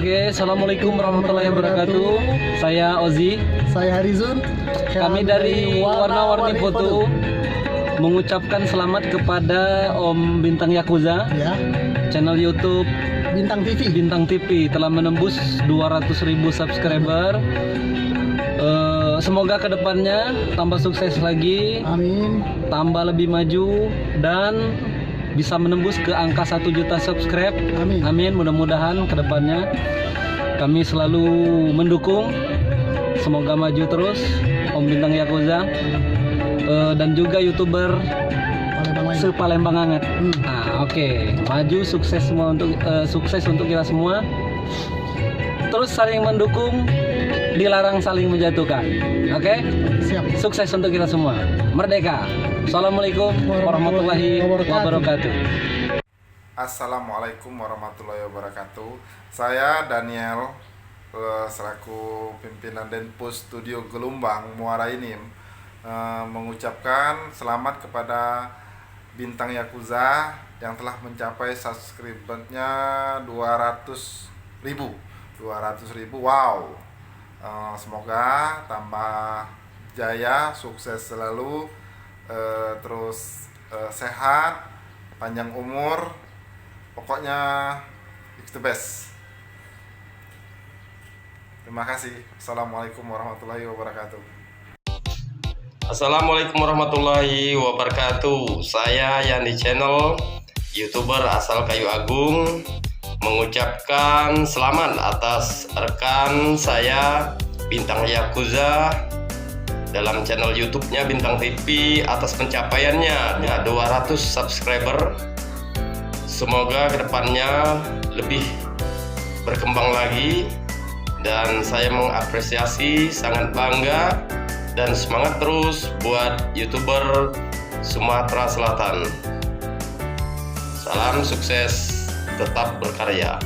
Oke, assalamualaikum warahmatullahi wabarakatuh. Saya Ozi. Saya Harizun. Kami dari Warna-Warni Foto mengucapkan selamat kepada Om Bintang Yakuza. Ya, Channel YouTube Bintang TV. Bintang TV telah menembus 200.000 subscriber. Semoga kedepannya tambah sukses lagi, Amin. tambah lebih maju dan bisa menembus ke angka 1 juta subscribe. Amin. Amin, mudah-mudahan kedepannya kami selalu mendukung. Semoga maju terus Om Bintang Yakuza dan juga YouTuber Palembang lain. se-Palembang Anget. Hmm. Nah, oke. Maju sukses semua sukses untuk kita semua. Terus saling mendukung, dilarang saling menjatuhkan. Oke? Siap. Sukses untuk kita semua. Merdeka. Assalamualaikum warahmatullahi wabarakatuh. Assalamualaikum warahmatullahi wabarakatuh. Saya Daniel selaku pimpinan Denpus Studio Gelombang Muara Enim mengucapkan selamat kepada Bintang Yakuza yang telah mencapai subscribernya 200.000. Wow. Semoga tambah jaya, sukses selalu, terus sehat, panjang umur, pokoknya it's the best. Terima kasih. Assalamualaikum warahmatullahi wabarakatuh. Assalamualaikum warahmatullahi wabarakatuh. Saya Yandi Channel, YouTuber asal Kayu Agung, mengucapkan selamat atas rekan saya Bintang Yakuza dalam channel YouTube-nya Bintang TV atas pencapaiannya 200 subscriber. Semoga kedepannya lebih berkembang lagi, dan saya mengapresiasi, sangat bangga dan semangat terus buat YouTuber Sumatera Selatan. Salam sukses, tetap berkarya.